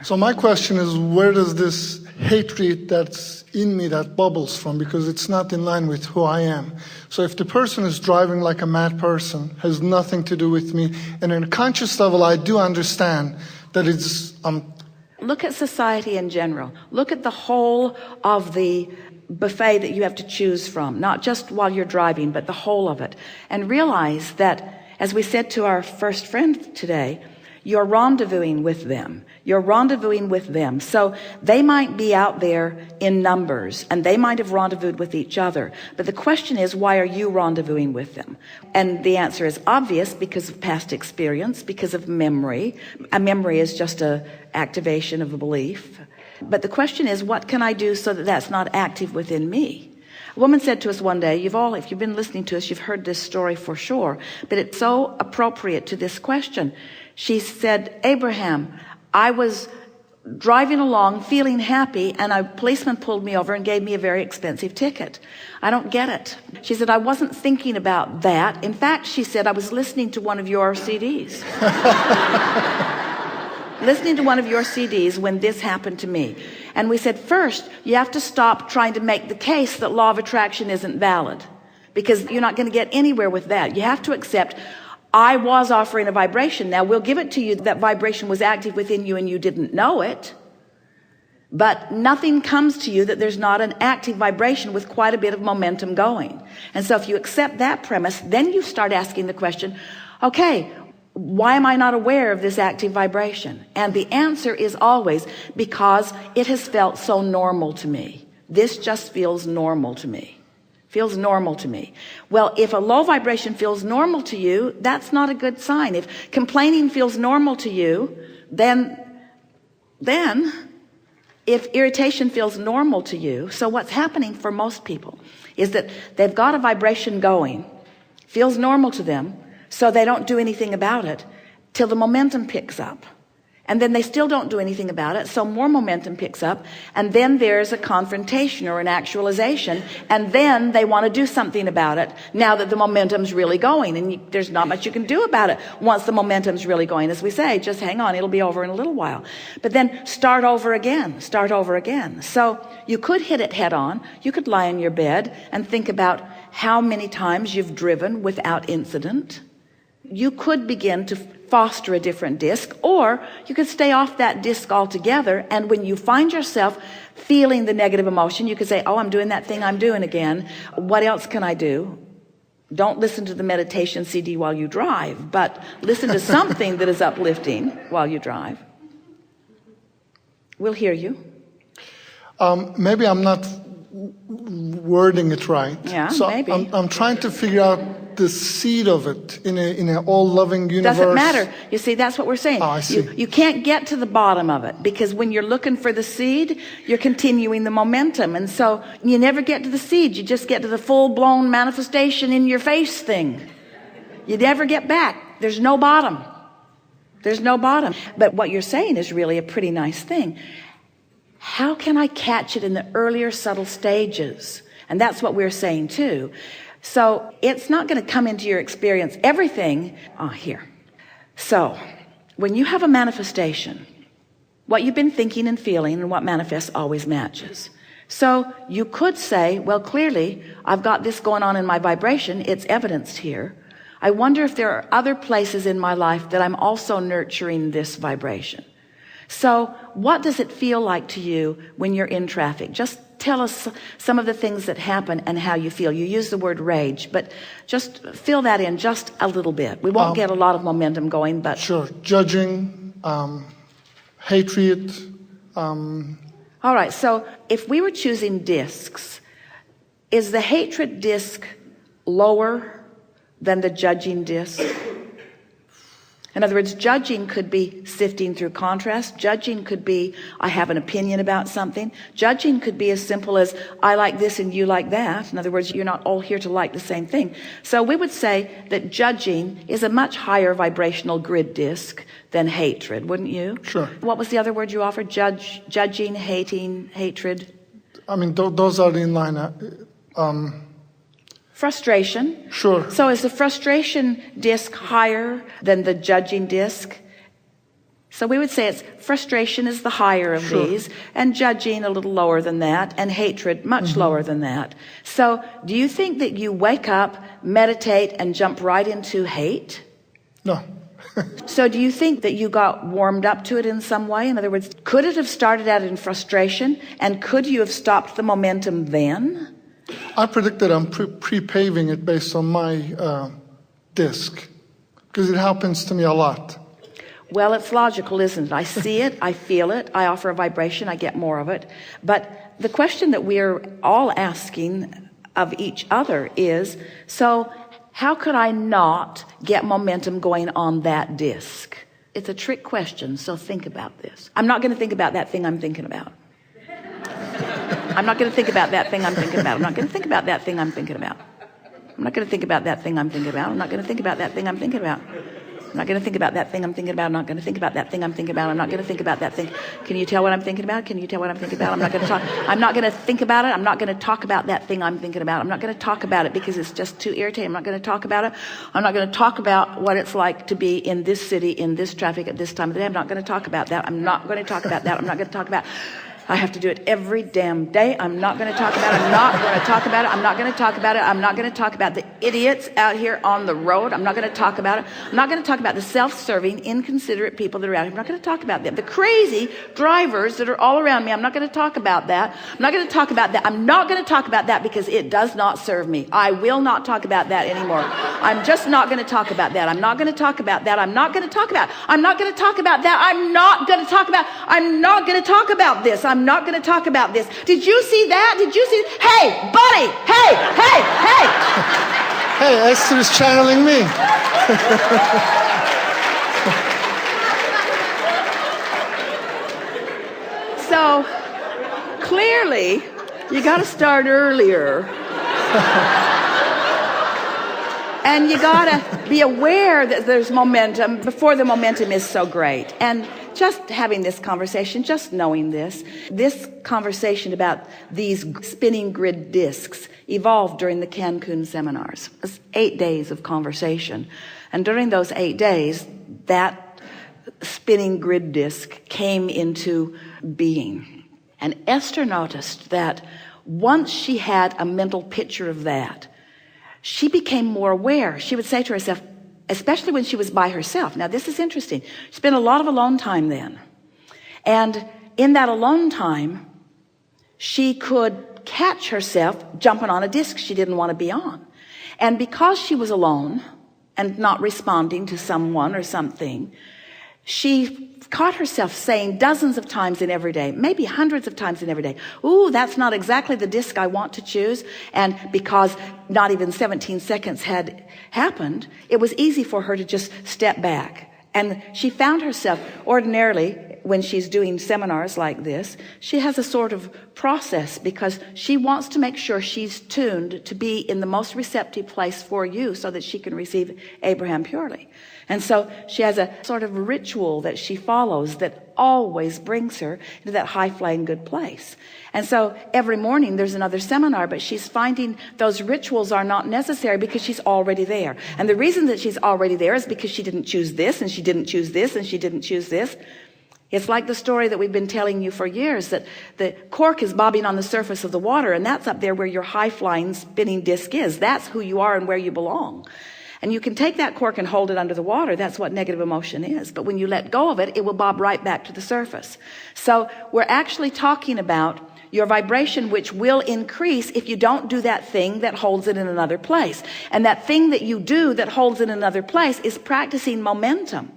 So my question is, where does this hatred that's in me that bubbles from? Because it's not in line with who I am. So if the person is driving like a mad person, has nothing to do with me, and on a conscious level I do understand that it's Look at society in general. Look at the whole of the buffet that you have to choose from, not just while you're driving, but the whole of it, and realize that, as we said to our first friend today, you're rendezvousing with them. You're rendezvousing with them. So they might be out there in numbers, and they might have rendezvoused with each other. But the question is, why are you rendezvousing with them? And the answer is obvious, because of past experience, because of memory. A memory is just an activation of a belief. But the question is, what can I do so that that's not active within me? A woman said to us one day, if you've been listening to us, you've heard this story for sure, but it's so appropriate to this question. She said, Abraham, I was driving along feeling happy, and a policeman pulled me over and gave me a very expensive ticket. I don't get it. She said, I wasn't thinking about that. In fact, she said, I was listening to one of your CDs. Listening to one of your CDs when this happened to me. And we said, first, you have to stop trying to make the case that law of attraction isn't valid, because you're not going to get anywhere with that. You have to accept, I was offering a vibration. Now, we'll give it to you that vibration was active within you and you didn't know it. But nothing comes to you that there's not an active vibration with quite a bit of momentum going. And so if you accept that premise, then you start asking the question, okay, why am I not aware of this active vibration? And the answer is always, because it has felt so normal to me. This just feels normal to me. Feels normal to me. Well, if a low vibration feels normal to you, that's not a good sign. If complaining feels normal to you, then if irritation feels normal to you, so what's happening for most people is that they've got a vibration going, feels normal to them, so they don't do anything about it till the momentum picks up. And then they still don't do anything about it, so more momentum picks up, and then there's a confrontation or an actualization, and then they want to do something about it now that the momentum's really going, and there's not much you can do about it once the momentum's really going. As we say, just hang on, it'll be over in a little while. But then start over again. So you could hit it head on. You could lie in your bed and think about how many times you've driven without incident. You could begin to foster a different disc, or you could stay off that disc altogether, and when you find yourself feeling the negative emotion, you could say, oh, I'm doing that thing I'm doing again. What else can I do? Don't listen to the meditation CD while you drive, but listen to something that is uplifting while you drive. We'll hear you. Maybe I'm not wording it right. Yeah, so maybe. I'm trying to figure out the seed of it in an all-loving universe. Doesn't matter. You see, that's what we're saying. Oh, I see. You can't get to the bottom of it, because when you're looking for the seed, you're continuing the momentum. And so you never get to the seed. You just get to the full-blown manifestation in your face thing. You never get back. There's no bottom. There's no bottom. But what you're saying is really a pretty nice thing. How can I catch it in the earlier subtle stages? And that's what we're saying too. So it's not going to come into your experience, everything. Here. So when you have a manifestation, what you've been thinking and feeling and what manifests always matches. So you could say, well, clearly I've got this going on in my vibration. It's evidenced here. I wonder if there are other places in my life that I'm also nurturing this vibration. So what does it feel like to you when you're in traffic? Just tell us some of the things that happen and how you feel. You use the word rage, but just fill that in just a little bit. We won't get a lot of momentum going, but... Sure. Judging, hatred. All right, so if we were choosing discs, is the hatred disc lower than the judging disc? In other words, judging could be sifting through contrast. Judging could be, I have an opinion about something. Judging could be as simple as, I like this and you like that. In other words, you're not all here to like the same thing. So we would say that judging is a much higher vibrational grid disc than hatred, wouldn't you? Sure. What was the other word you offered? Judging, hating, hatred? I mean, those are in line. Frustration. Sure. So is the frustration disc higher than the judging disc? So we would say it's frustration is the higher of these, and judging a little lower than that, and hatred much lower than that. So do you think that you wake up, meditate, and jump right into hate? No. So do you think that you got warmed up to it in some way? In other words, could it have started out in frustration, and could you have stopped the momentum then? I predict that I'm pre-paving it based on my disc, because it happens to me a lot. Well, it's logical, isn't it? I see it, I feel it, I offer a vibration, I get more of it. But the question that we're all asking of each other is, so how could I not get momentum going on that disc? It's a trick question, so think about this. I'm not going to think about that thing I'm thinking about. I'm not going to think about that thing I'm thinking about. I'm not going to think about that thing I'm thinking about. I'm not going to think about that thing I'm thinking about. I'm not going to think about that thing I'm thinking about. I'm not going to think about that thing I'm thinking about. I'm not going to think about that thing I'm thinking about. I'm not going to think about that thing. Can you tell what I'm thinking about? Can you tell what I'm thinking about? I'm not going to talk. I'm not going to think about it. I'm not going to talk about that thing I'm thinking about. I'm not going to talk about it because it's just too irritating. I'm not going to talk about it. I'm not going to talk about what it's like to be in this city, in this traffic at this time of the day. I'm not going to talk about that. I'm not going to talk about that. I'm not going to talk about I have to do it every damn day. I'm not going to talk about it. I'm not going to talk about it. I'm not going to talk about it. I'm not going to talk about the idiots out here on the road. I'm not going to talk about it. I'm not going to talk about the self-serving, inconsiderate people that are out here. I'm not going to talk about them. The crazy drivers that are all around me. I'm not going to talk about that. I'm not going to talk about that. I'm not going to talk about that because it does not serve me. I will not talk about that anymore. I'm just not going to talk about that. I'm not going to talk about that. I'm not going to talk about. I'm not going to talk about that. I'm not going to talk about. I'm not going to talk about this. I'm not going to talk about this. Did you see that? Did you see? Hey, buddy. Hey, hey, hey. Hey, Esther is channeling me. So clearly, you got to start earlier. And you got to be aware that there's momentum before the momentum is so great. And just having this conversation, just knowing this conversation about these spinning grid discs evolved during the Cancun seminars. It was 8 days of conversation. And during those 8 days, that spinning grid disc came into being. And Esther noticed that once she had a mental picture of that, she became more aware. She would say to herself, especially when she was by herself. Now, this is interesting. She spent a lot of alone time then. And in that alone time, she could catch herself jumping on a disc she didn't want to be on. And because she was alone and not responding to someone or something, she caught herself saying dozens of times in every day, maybe hundreds of times in every day, ooh, that's not exactly the disc I want to choose. And because not even 17 seconds had happened, it was easy for her to just step back. And she found herself ordinarily, when she's doing seminars like this, she has a sort of process because she wants to make sure she's tuned to be in the most receptive place for you so that she can receive Abraham purely. And so she has a sort of ritual that she follows that always brings her into that high-flying good place. And so every morning there's another seminar, but she's finding those rituals are not necessary because she's already there. And the reason that she's already there is because she didn't choose this, and she didn't choose this, and she didn't choose this. It's like the story that we've been telling you for years, that the cork is bobbing on the surface of the water, and that's up there where your high-flying spinning disc is. That's who you are and where you belong. And you can take that cork and hold it under the water. That's what negative emotion is. But when you let go of it, it will bob right back to the surface. So we're actually talking about your vibration, which will increase if you don't do that thing that holds it in another place. And that thing that you do that holds it in another place is practicing momentum.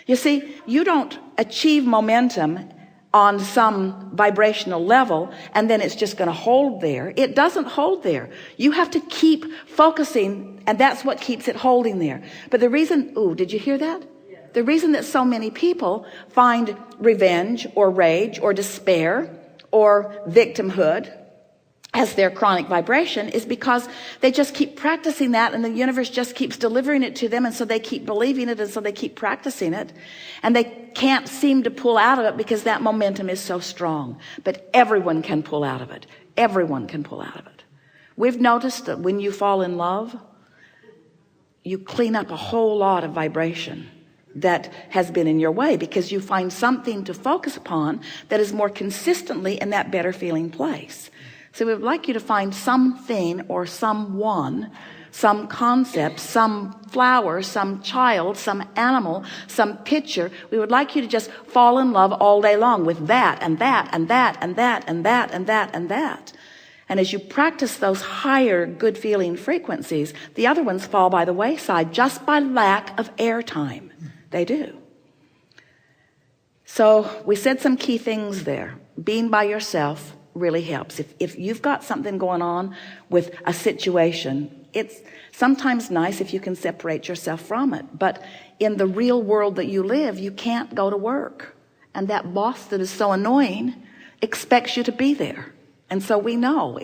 You see, you don't achieve momentum on some vibrational level and then it's just going to hold there. It doesn't hold there. You have to keep focusing, and that's what keeps it holding there. But the reason, ooh, did you hear that? The reason that so many people find revenge or rage or despair or victimhood as their chronic vibration is because they just keep practicing that, and the universe just keeps delivering it to them, and so they keep believing it, and so they keep practicing it, and they can't seem to pull out of it because that momentum is so strong. But everyone can pull out of it. Everyone can pull out of it. We've noticed that when you fall in love, you clean up a whole lot of vibration that has been in your way, because you find something to focus upon that is more consistently in that better feeling place. So we would like you to find something or someone, some concept, some flower, some child, some animal, some picture. We would like you to just fall in love all day long with that and that and that and that and that and that and that. And as you practice those higher good feeling frequencies, the other ones fall by the wayside just by lack of airtime. They do. So we said some key things there. Being by yourself really helps. If you've got something going on with a situation, it's sometimes nice if you can separate yourself from it. But in the real world that you live, you can't go to work. And that boss that is so annoying expects you to be there. And so we know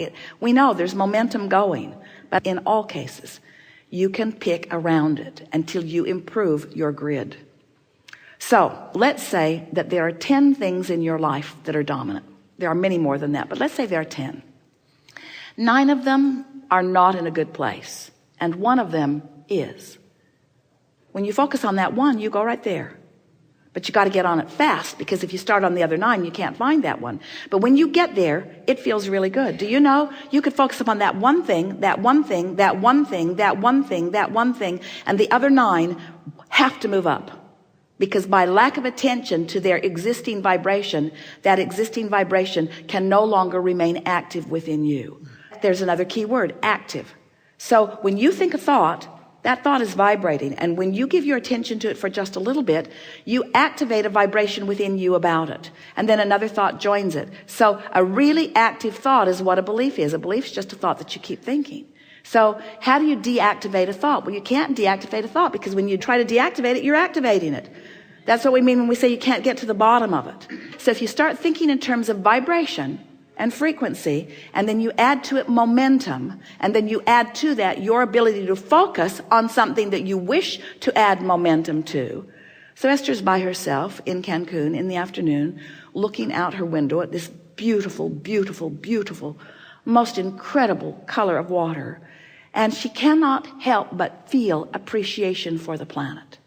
there's momentum going. But in all cases, you can pick around it until you improve your grid. So let's say that there are 10 things in your life that are dominant. There are many more than that, but let's say there are 10. 9 of them are not in a good place, and 1 of them is. When you focus on that 1, you go right there. But you got to get on it fast, because if you start on the other 9, you can't find that 1. But when you get there, it feels really good. Do you know you could focus upon that one thing, that one thing, that one thing, that one thing, that one thing, and the other 9 have to move up. Because by lack of attention to their existing vibration, that existing vibration can no longer remain active within you. There's another key word, active. So when you think a thought, that thought is vibrating. And when you give your attention to it for just a little bit, you activate a vibration within you about it. And then another thought joins it. So a really active thought is what a belief is. A belief is just a thought that you keep thinking. So how do you deactivate a thought? Well, you can't deactivate a thought, because when you try to deactivate it, you're activating it. That's what we mean when we say you can't get to the bottom of it. So if you start thinking in terms of vibration and frequency, and then you add to it momentum, and then you add to that your ability to focus on something that you wish to add momentum to. So Esther's by herself in Cancun in the afternoon, looking out her window at this beautiful, beautiful, beautiful, most incredible color of water. And she cannot help but feel appreciation for the planet.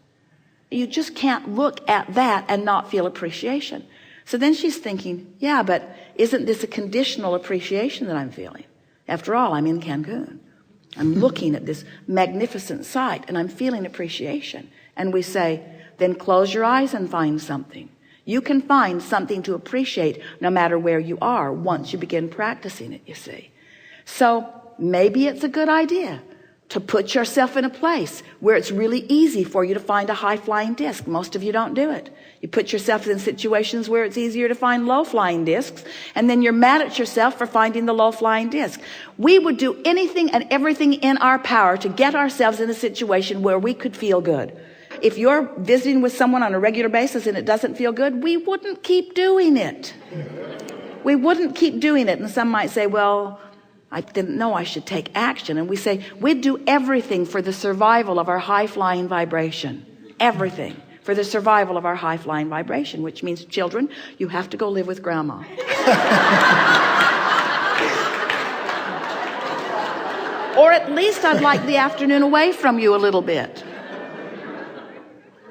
You just can't look at that and not feel appreciation. So then she's thinking, yeah, but isn't this a conditional appreciation that I'm feeling? After all, I'm in Cancun. I'm looking at this magnificent sight and I'm feeling appreciation. And we say, then close your eyes and find something. You can find something to appreciate no matter where you are once you begin practicing it, you see. So maybe it's a good idea to put yourself in a place where it's really easy for you to find a high-flying disc. Most of you don't do it. You put yourself in situations where it's easier to find low-flying discs, and then you're mad at yourself for finding the low-flying disc. We would do anything and everything in our power to get ourselves in a situation where we could feel good. If you're visiting with someone on a regular basis and it doesn't feel good, we wouldn't keep doing it. We wouldn't keep doing it. And some might say, well, I didn't know I should take action. And we say, we'd do everything for the survival of our high-flying vibration. Everything for the survival of our high-flying vibration, which means, children, you have to go live with grandma. Or at least I'd like the afternoon away from you a little bit.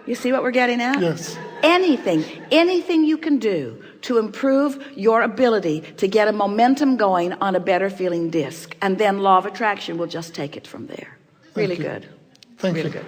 You see what we're getting at? Yes. Anything you can do to improve your ability to get a momentum going on a better feeling disc. And then law of attraction will just take it from there. Really good. Thank you. Really good.